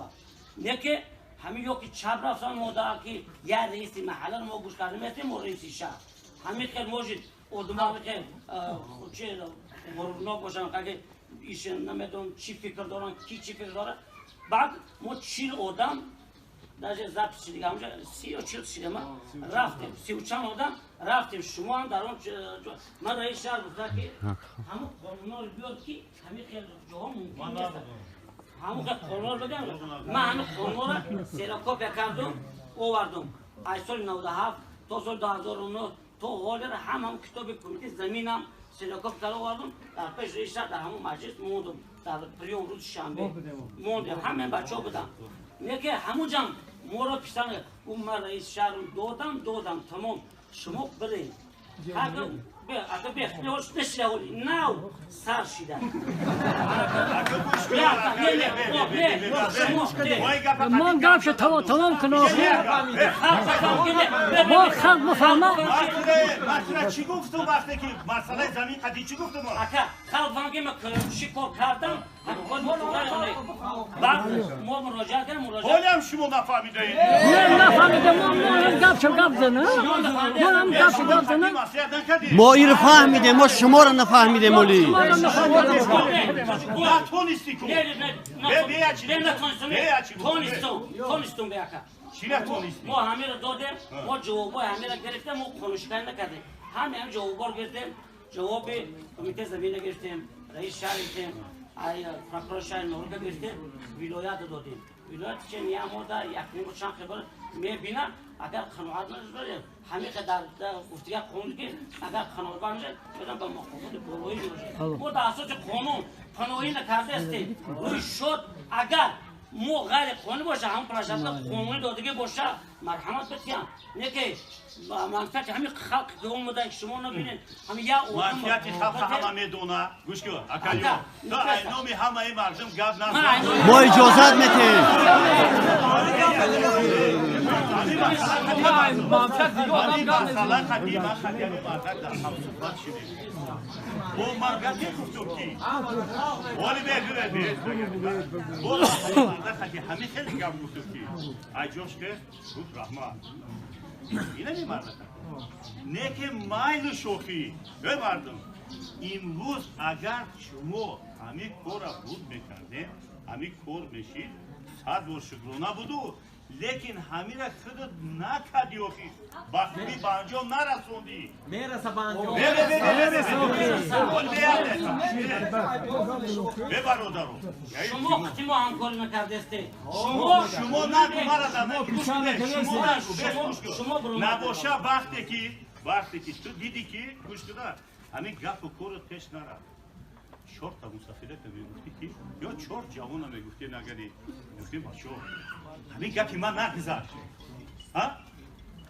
نه که همین یکی چپ رفتن مدار که یه رئیس محله ما گوش کردیم هستیم ما رئیس شهر همین خیلی موجود اردومانی که چه مرناک باشن که ایشون نمیدونم چی فکر دارن کی چی فکر داره بعد ما 40 آدم در ضبط شدیم همونجا 30 یا 40 شدیم رفتیم 30 و چند آدم رفتیم شما هم در اون من رئیس شهر گفتم که همون قانونا رو بیار که همین خیلی جاها ممکن نیست همون که قانونا رو بگم من همین قانونا رو سیراکاپی کردم آوردم از سال 97 تا سال 2009 تا حال هم کتاب کمیته زمینم سیراکاپ کرده آوردم در پیش رئیس شهر در همون مجلس موندم در پریون روز شنبه موندم همین بچه‌ها بودن میگه همونجا مورا پیشتن اون من رئیس شهر رو دادم تمام شما برین اگه بخنهاش نشده هولی نو سر شده من گفت تمام کنم ما خلق مفهمه مثلا چی گفتم وقتی که مسئله زمین قدی چی گفتم خلق فهمگی من شکار کردم بعد ما مراجعه کردم حالی هم شما نفهمیده اید نفهمیده ما هم گفت زنه ما هم گفت زنه ما این رو فهمیده ما شما رو نفهمیده مولی نه تو نیستی کن تونستم بیاکا چی نه تو نیستی ما همه رو دادیم ما جوابای همه رو گرفتیم ما خونشکن نکردیم همه جوابا رو گرفتیم جواب کمیته زمینه گرفتیم رئیس شهر گرفتیم پروکورور شهر نورگا گرفتیم ولایت دادیم ولایت چه نیامده یک نیم چند خبر میبینن اگر قناعت نداره همه که در گفتگو قانون که اگر قناعت نشه بدن به مقامات بالایی میشه ما در اساس قانون پناهی نکرده هستیم روی شد اگر مو غیر قانونی باشه هم پراشکه قانونی دادگی باشه مرحمت بتیم نه که منفعت همین خلق که اومدن شما نبینید همین یا منفعت خلق همه میدونه گوش کن اکایو تو اینومی همه مردم گپ نزن ما اجازت میدیم مثلا قدیم خدیمی مردم در هم صحبت شدیم با مرگتی گفتم کی ولی بگو با مردم همه خیلی گپ گفتم کی ایجوش که گفت رحمت اینه می مردم نه که مایل شوخی به مردم امروز اگر شما همین کار را بود میکردیم همین کار میشید 100 بار شکرانه بودو لیکن همین را خودت نکردی آخی بخوری به انجام نرسوندی میرسه به انجام به برادرو شما وقتی ما همکاری نکرده استید شما نگو مرا شما نباشه وقتی که تو دیدی که گوش کدار همین گپ و کورت پیش نرفت 4 تا مسافرت میگفتی که یا 4 جوان میگفتی نگری گفتی بچو همین گپی من نگذاشت ها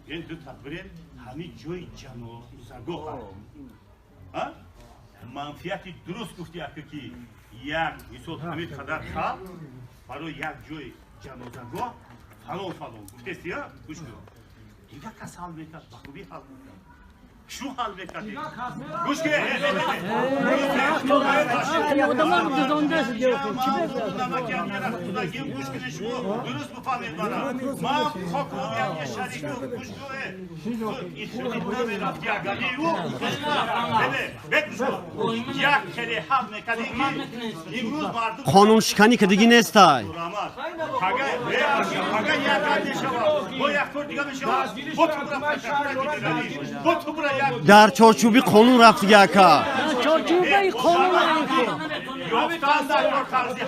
این دو تدبیر همین جای جنازگاه ها منفعتی درست گفتی اگه که یک مثال همین قدر خلق برای یک جای جنازگاه فلان گفتی ها گوش کن دیگه کس حل میکرد بخوبی حل میکرد شو حل میکردی گوش کن گوش کن شما درست بفهمید من خاکم یک شریک گوش کن این خودت نمیرفتی اگری او بگوش کن یک کلی حل میکردی امروز مردم قانون شکنی که دیگه نیست اگر یک کار نشود با یک کار دیگه میشود با تو برای در چارچوبی قانون رفت دیگه اکا چارچوبه قانون گفتن در کار خرزی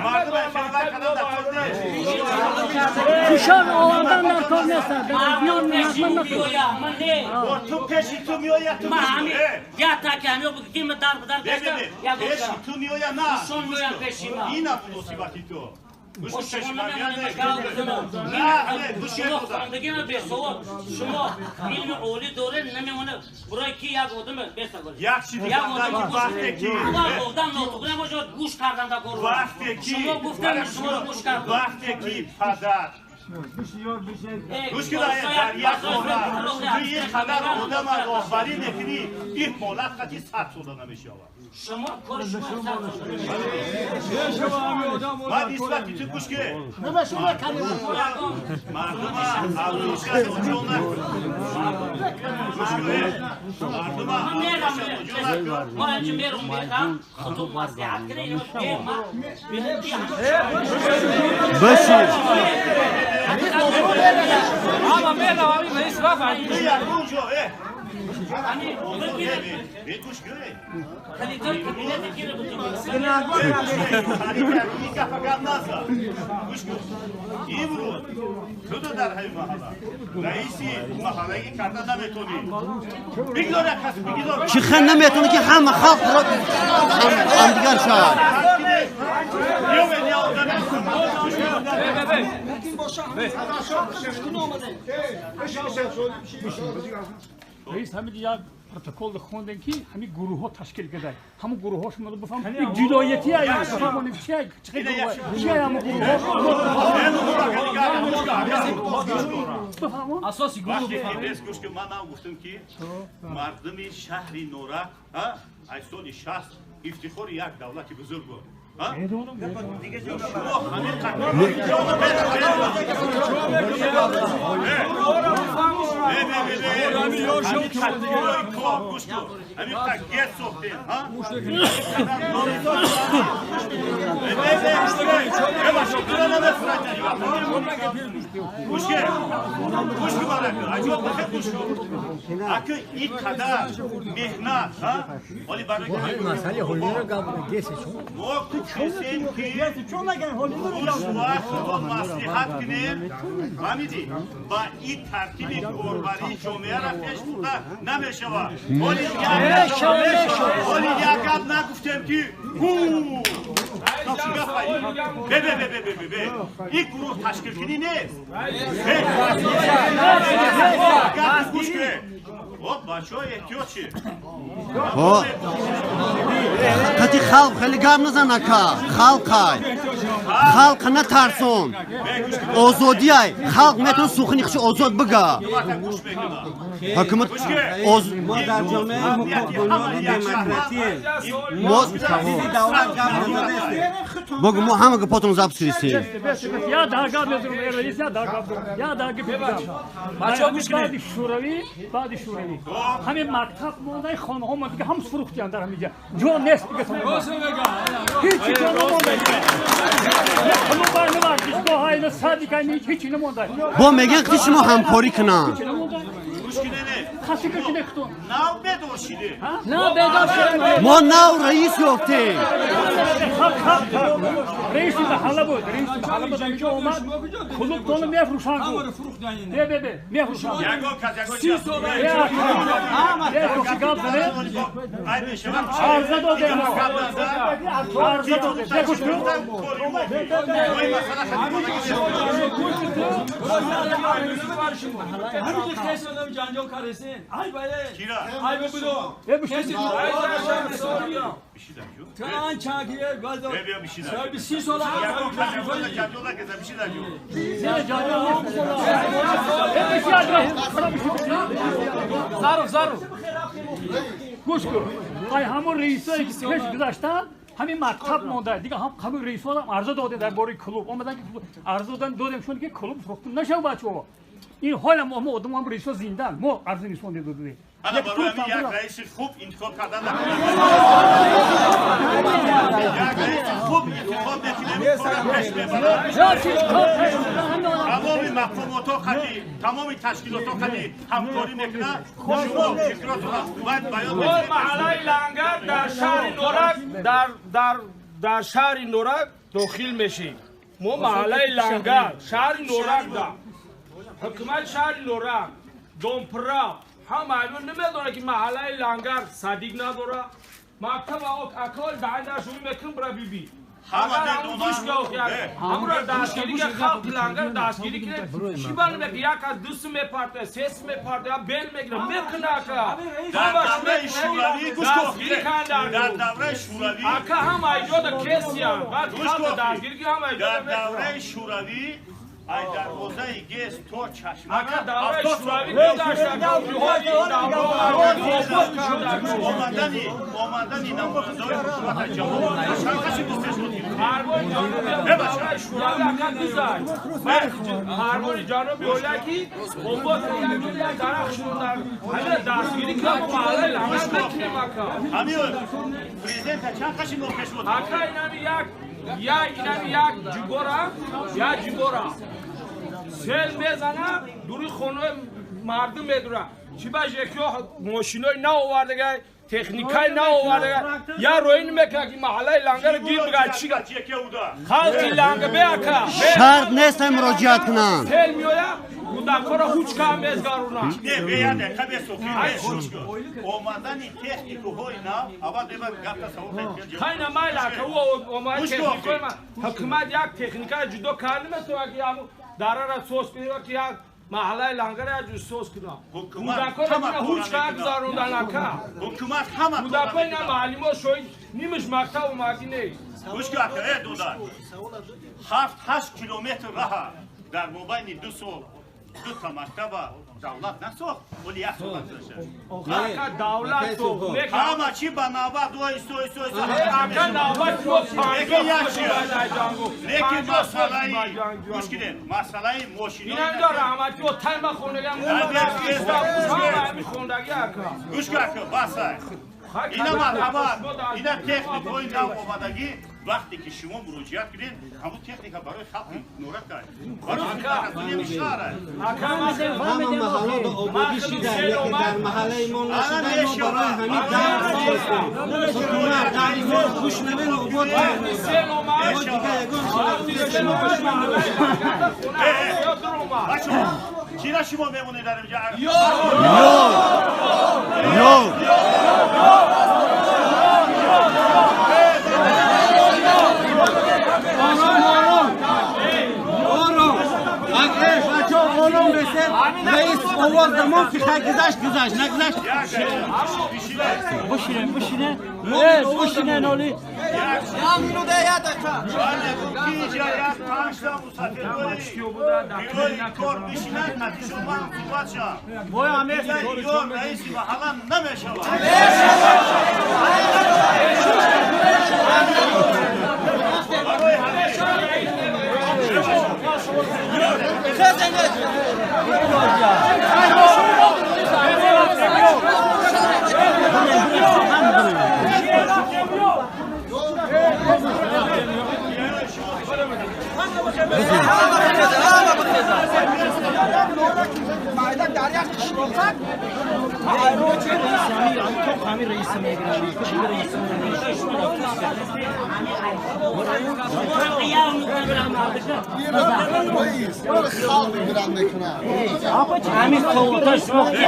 مردم اعتراض کردن در کار نیست کشان آوردن در کار نیستن بیان پیشی بیایم من نه تو پیشی تو میایی تو من همین یا تا که همیو بگیم در بدر ببین پیشی تو میایی نه شون میام پیشی ما این مصیبتی تو گوش کن شما پیشی نمیدونید گوش شما خواندگی رو به سوال شما علم اولی دوره نمیمونه برای کی یک آدم بسته یک چیزی وقتی که گفتن نطق نباشد گوش کردن در کار وقتی که شما گفتن شما رو گوش کردن وقتی که پدر گوش کن در یک خانه توی یک خانه آدم از آخری نکنی این مالت خطی 100 سودا نمیشه شما کار شما من نسبتی تو گوش کن نه شما کلمه مردم اولوش کرده و جون گوش کن مردم ما اینجا میرون بیرم خطوب واسیعت کنیم باشید اما میرم همین رئیس رفت گوش کن خلیطای کبینت کی رو بتونیم این که فقط نزد گوش کن امروز تو در همین محله رئیسی محله کردن نمیتونی بگذار یک کسی بگذار چی خیلی نمیتونه که همه خلق را هم دیگر شد رئیس همین یک پروتکل خوندن که همین گروه ها تشکیل کرده همون گروه هاش ما بفهم یک جدایتی هایی بفهمونیم چه چه همون گروه ها بفهمون اساسی گروه وقتی بس گوش که من گفتم که مردم شهر نورا از سال 60 افتخار یک دولت بزرگ بود این قدر مهنت ولی برای کسیم که روش وقت مصلحت کنیم فهمیدی با این ترتیب کاربری جامعه را پیش برده نمیشود ولی یک گپ نگفتیم که این گروه تشکیل کنی نیست گوش که بچه های احتیاط چی؟ قطی خلق خیلی گرم نزنه که خلق نترسون آزادی های خلق میتونه سخنی خش آزاد بگه حکومت ما در جامعه مقابل دموکراتیه بگو ما همه پاتون زب سریسیم یا درگاه میذارم رئیس یا درگاه یا درگاه بیدم بعد شوروی همین مکتب مونده خانه ها مونده که هم فروختیان در همینجا جا نیست دیگه هیچی جا نمونده همون برنامه دیشگاه های اینا صدیقه هیچی نمونده با میگن که شما همکاری کنن خاصی که نکتون نو بدور شده نه بیدار شد ما نو رئیس یافتیم رئیس محله بود اینجا اومد کلوب دونه میفروشن بود میفروشن یگو کس یگو عرضه داده جنجال کردین ای بله کیرا ای بودو کسی تان چاگیه گازو سر 30 سال زارو گوش کن ای همون رئیسایی که پیش گذاشتن همین مکتب مونده دیگه همین رئیس‌ها هم عرضه داده در باره کلوب اومدن که عرضه دادیم چون که کلوب فروخته نشه بچه‌ها این حالا ما آدم هم رئیس زندان ما عرضه نشون دادیم حالا برای یک رئیس خوب انتخاب کردن یک رئیس خوب انتخاب تمام مقامات ها خدی تمام تشکیلات ها خدی همکاری میکنن شما فکرات ها باید بیان محله لنگر در شهر نورک در شهر نورک داخل میشیم ما محله لنگر شهر نورک دا حکومت شهر نورک دونپرا هم معلوم نمیدونه که محله لنگر صدیق نداره مکتب اکال دهنده شوی میکنم برای بی بی اگر همون گوش همون را دستگیری که خلق لنگر دستگیری کنه چی بانه که یک از دوست میپرده سیس میپرده یا بیل میگیره میکنه اکا در دوره شوروی گوش در دوره شوروی اکا هم ایجاد کسی هم بعد خلق دستگیری که هم ایجاد در دوره شوروی ای دروازه گیس تو چشمه اکا دوره شوروی گذاشت آمدنی نماینده‌های حکومت جمهوری چند دوستش بودیم هربان جانب یولکی بمبات یک درخت شدن همه دستگیری که ما محله لنگر نکنیم اکا همین پریزیدنت چند قشی موقعش بود اکا اینمی یک جیبورا سیل میزنه دوری خونه مردم میدونه چی باشه که ماشینای نو آورده تکنیکای نو آورده یا روین میکنه که محله لنگر گیر بگه چی خلقی لنگر بیاکا شرط نیست مراجعت کنن سیل میویا مدکر هوچ کام میزگارونه نه بیاده کبه سوکی اومدنی تکنیکوهای نو اول دیگه گفت سوخت خیلی مایل که او اومد تکنیکای ما حکومت یک تکنیکای جدا کار نمیتونه که داره را سوس کنه که یک محله لنگر را سوس کنه مدکر هوچ کار گذاروندن اکا حکومت همه مدکر اینا معلومه شوی نیمش مکتب اومدی نیست گوش که ای دودار 7-8 کیلومتر راه در مبین دو تا مکتب دولت نساخت ولی یک ساخت اکا دولت تو همه چی به نوبت دوی سوی اکا نوبت تو لیکن مسئله مسئله ماشینی اینم داره همه تو تایم خونگی گوش که بسه اینا مرحبا اینا تکنیکوی نو آمدگی وقتی که شما مراجعت کنید همون تکنیک برای خلق نورک دارید برای خلق شهر همه محلات آبادی شده یکی در محله ما نشده ما برای همین حکومت در این خوش نبین آباد ما دیگه یکون بچه چی را شما میمونید در اینجا؟ رئیس آواز دمون که خیلی گذشت نگذشت بشینه نولی اینو ده یاد اکا کی جایت پنجتا مسافر بیروی کار بشینن نتیشون با هم صحبت شد وای همیشه یا رئیس محله نمیشود همین صوتاش وقتی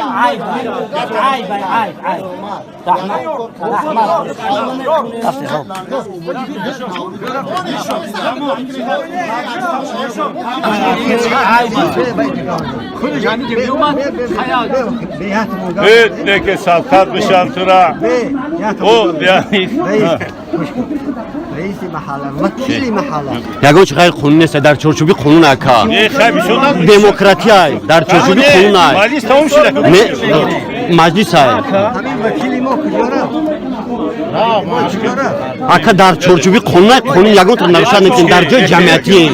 عیب نه که سلطت بشم تو را او یعنی رئیس محله وکیل محله یگان چقدر قانون نیست در چارچوبی قانون اکا دموکراتی های در چارچوبی قانون های مجلس تمام شده مجلس های همین وکیلی ما کجا اکا در چارچوبی قانون یگان تا نوشته نمیتونیم در جای جمعیتی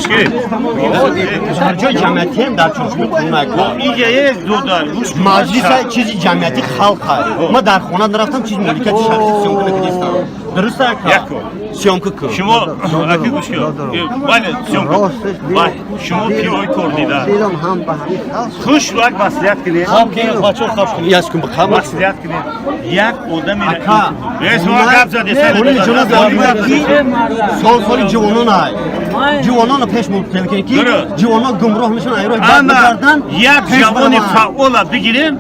در جای جمعیتی هم در چارچوبی قانون اکا اینجا یک دو دار مجلس های چیزی جمعیتی خلق های ما در خانه نرفتم چیز ملکیت شخصی سیمون نیستم درسته اکا سیامکو کو شما اکی گوش کن بله سیامکو بله شما پیروی کردیده دیدم هم به همین خاص خوش وقت مسئولیت کنید یاس کن بخواب مسئولیت کنید یک آدم رئیس ما قبض زده کولی جونا سال جوانان های جوانان پیش مبتل کنی که جوانان گمراه میشن ایرای بعد بگردن یک جوان فعال بگیرین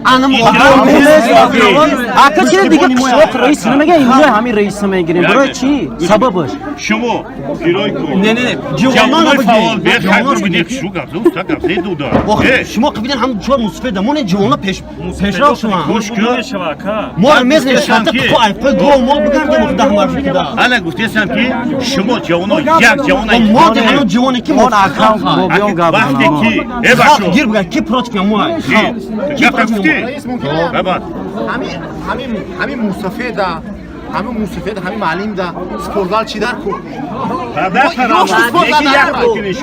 اکا چیه دیگه قشلاق رئیس نمیگه اینجا همین رئیس میگیریم برای چی؟ سببش شما پیروی کن نه جوانان فعال بیاد خیلی بینید شو قبضه اوستا قبضه دودا شما قبیدن هم جوان مصفده مون جوانان پیشرو شما مشکل شبکه ما میزن شرط تو ایفای گو مول بگردیم مقدم معرفی کده انا گفتم که شما جوانان یک جوان ما دیگه جوانی که ما وقتی کی باشو گیر بگن کی پروت کنم ما گفت گفتی بابا همین مصفده همین موسیقی همین معلم ده سپورتزال چی در کو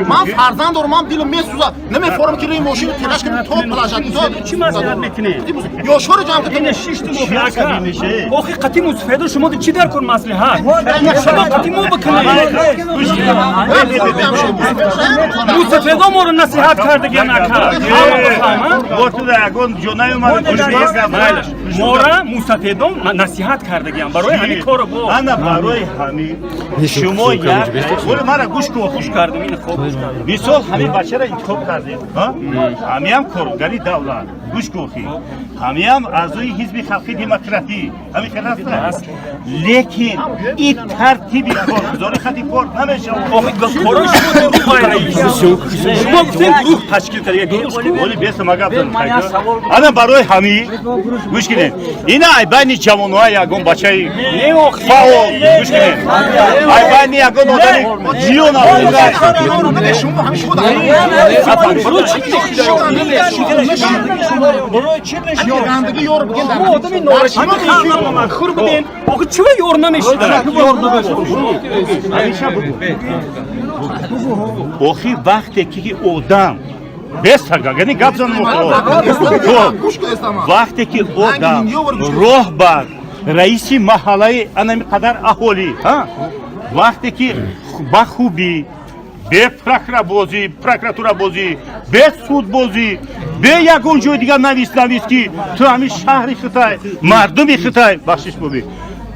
من فرزند دارم من دلم میسوزه نمیفهمم که روی ماشین تلاش کنم تو پلاژ چی مسئله میکنی یا شور جمع کنیم شش تا میشه آخه قطعی مصفده شما چی در کن مصلحت شما قطعی مو بکنید مصفده ما رو نصیحت کرده گه نکرد تو داگون جونای اومد مورا مصفده نصیحت کرده گه برای همین کارو با انا برای همین شما یک ولی مرا گوش کن خوش کردم این خوب مثال همین بچه را انتخاب کردیم ها همین هم کارگری دولت گوش کن همین هم اعضای حزب خلقی دموکراتی همین خلاص است لیکن این ترتیبی کارگزاری خطی کار نمیشه کارو شما شما گفتین گروه تشکیل کردید گروه ولی بیست مگه انا برای همین گوش کنید اینا بین جوان‌ها یگان بچه‌ای فعال گوش کنید بین یگان آدمی جیون برای چی آدمی نارشی مخور بدین آخه چه یور نمیشید آخی وقتی که آدم بس یعنی گپ زنم وقتی که آدم راه بر رئیس محله انمی قدر اهالی وقتی که با خوبی به پروکراتورا بازی به سود بازی به یگون جای دیگر نویس که تو همین شهری خطای مردمی خطای بخشش ببی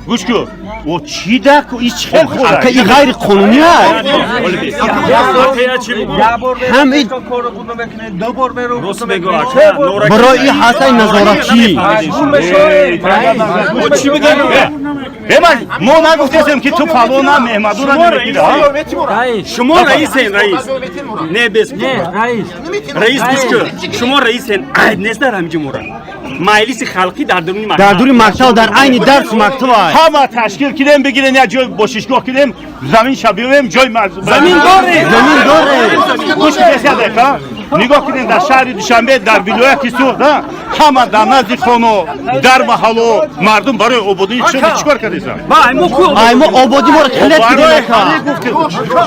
گوش کن او چی دک و ایچ خیلی خورد این غیر قانونی هست همین برای این حسای نظارتی چی بگم ما نگفتیم که تو فلان مهمدو را نمیگیره شما رئیسین رئیس نه بس رئیس گوش کن شما رئیسین عید نیست در همینجا مورد مجلس خلقی در درون مکتب در عین درس مکتب همه تشکیل کردیم بگیرن یا جای باشیشگاه کردیم زمین شبیه جای زمین داره گوش کنید نگاه کنید در شهر دوشنبه در ولایت سوخت همه در نزد خانه در محله مردم برای آبادی چیکار کردید ما آبادی ما رو خلط کردیم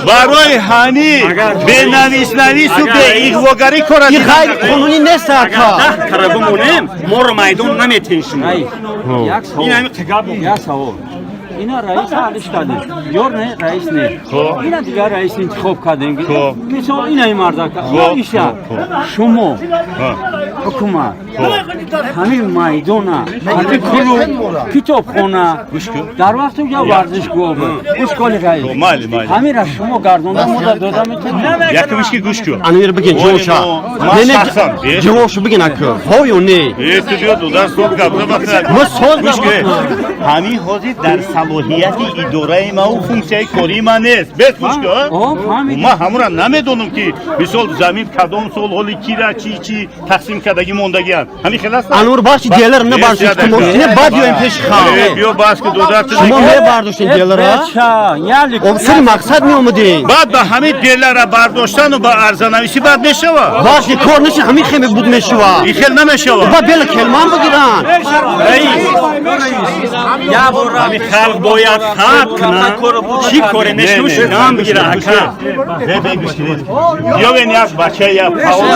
برای همین به نویس و به اغواگری کار این غیر قانونی نیست اکا کربمونیم ما رو میدان نمیتینشون این همین قگاب یک سوال اینا رئیس حالش کردیم یور نه رئیس نه اینا دیگر رئیس انتخاب کردیم مثلا اینا مردا یا ایشا شما حکومت همین میدونا همین کلو کتابخانه در وقت یا ورزشگاه اشکال رئیس همین را شما گردوندن مدت دادم یکمیش که گوش کن انویر بگین جوشا نه جوشو بگین اکا ها یا نه تو بیا دو در صبح گبره بخیر ما سال گوش کن همین حاضر در صلاحیت اداره ما و فونکسیای کاری ما نیست بس گوش کن ما همون را نمیدونم که مثال زمین کدام سال حالی کی را چی تقسیم کردگی موندگیان همین خلاص انور باش دیلر نه برداشت که نه بعد بیایم پیش خواهم بیا باش که دو در شما نه برداشتین دیلر را سری مقصد می اومدین بعد به همین دیلر را برداشتن و با ارزانویسی بعد میشوه باش که کار نشه همین خیمه بود میشوه این خیل نمیشوه بعد بیل کلمان بگیرن رئیس همین خلق باید خلق کنن چی کاره نشوش نام بگیره اکا یا بین یک بچه یا پاول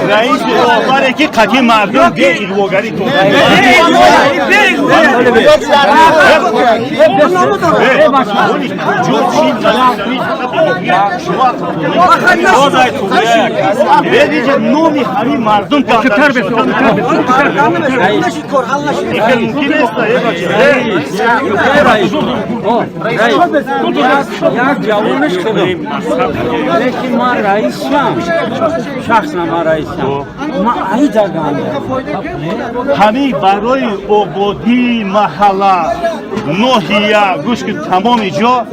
رئیس اوباره که قطعی مردم به ایلوگری کنه بدیجه نومی همین مردم کتر بسید ممکن است یک جوانش کنم لیکن ما رئیس شخص ما رئیس ما ای جگان همین برای آبادی محله نوحیه گوش که تمام جا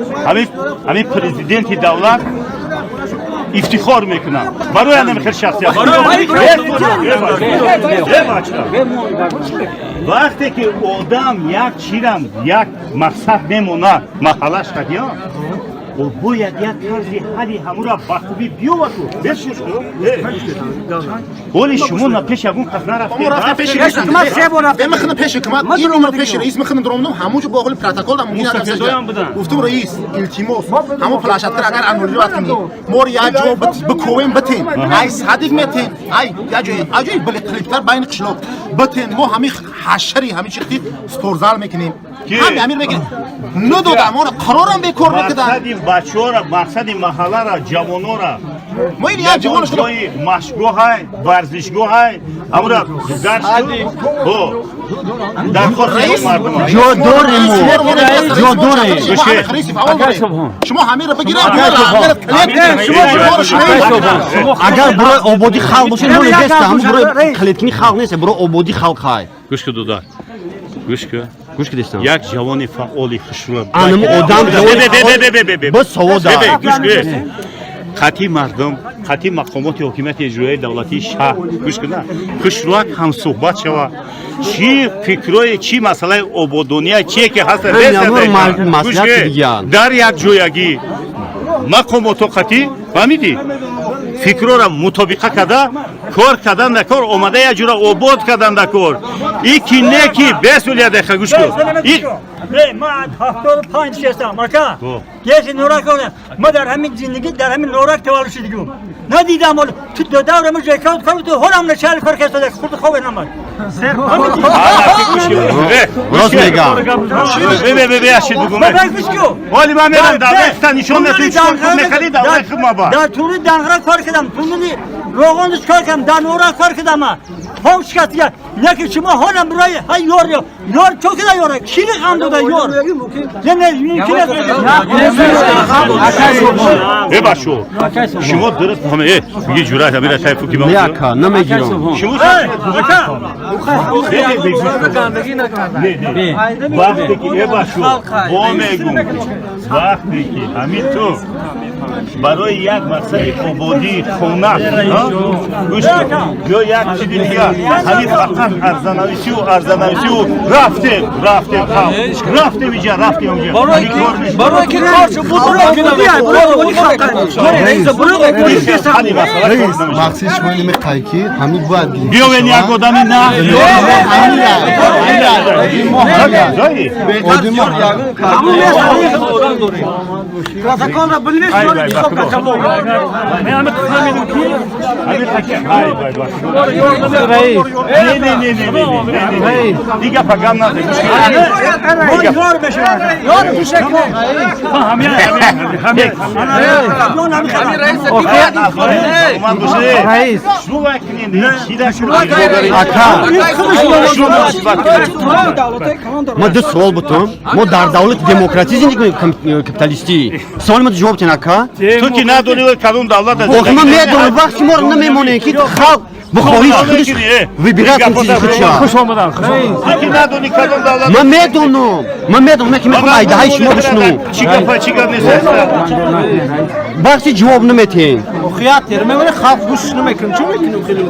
همین پرزیدنت دولت افتخار میکنن برای همین شخصیت وقتی که آدم یک چیرم یک مقصد نمونه محلش قدیا و باید یک طرزی حلی همون را بخوبی بیاورد ولی شما نپیش اون کس نرفته رفتم پیش رئیس حکومت میخوام پیش حکومت این رو پیش رئیس میخوام درام همونجا با قول پروتکل دام گفتم رئیس التیماس همون پلاشت کر اگر انوری وقت مور یا جو بکویم بتین ای صادق میتین ای یا جو اجای بل کلیکتر بین قشلوق بتین ما همین حشری همین چیزی سپورزال میکنیم هم امیر میگه نو دو دامون قرارم به کار میکردن مقصد بچه‌ها را مقصد محله را جوانو را ما این یا جوانش جای مشگاه های ورزشگاه های امرا درس در خصوص مردم جو دوریم شما همین رو بگیرید اگر برای آبادی خلق باشه نو نگست هم برای کلیدکنی خلق نیست برای آبادی خلق های گوش که دادا گوش که دستم یک جوانی فعالی خشوع انم آدم با سواد گوش که قطعی مردم قطعی مقامات حکومت اجرایی دولتی شهر گوش کنه خشروک هم صحبت شوه چی فکرای چی مسئله آبادانی چیه که هست گوش که در یک جایگی مقامات قطعی فهمیدی فکرها را مطابقه کرده کار کردن نکار اومده یه جورا آباد کردن نکار ای کی نه کی بسولیه دخه گوش کن ما 75 هستم ماکا یه نورک ما در همین زندگی در همین نورک تولد شدیم ندیدم ولی تو دو دور ما جکات کردم تو هرم نشال کار کرده خود خوب نماد راست میگم ببین اشی بگم ولی من میرم دولت نشون نتون چیکار نکردی دولت ما با در طول دنگرا کار کردم تو میدی روغنش کار کردم در نورک کار کردم هم شکایت نه که شما هرم برای های یار تو که یار کی هم داده یار نه بباشو شما درست همه یه جورایی همین طرفو کی نه کا نمیگیرم شما وقتی که بباشو با میگم وقتی که همین تو برای یک مقصد آبادی خونه گوش یا یک چیزی دیگه همین فقط ارزانویسی و رفتیم اینجا برای که کارشو بود مقصدش من نمیخوای که همین باید بیا بین یک آدمی نه پروتکل را بلنیست داری خوب کتابو نه دیگه پگام نده یار بشه یار بشه رئیس شو وکنین ما دو سوال بتم ما در دولت دموکراسی زندگی کنیم کپیتالیستی سوال ما جواب تین اکا تو که ندونی کدوم دولت است ما میدونیم وقتی ما نمیمونه که خلق بخواهی خودش ویبرات این چیزی خودش خوش آمدن تو که ندونی کدوم دولت من میدونم که میخوام ایده های شما بشنو چی گپ نیست وقتی جواب نمیتین خیات میمونه خاف گوش نمیکنم چون میکنم خیلی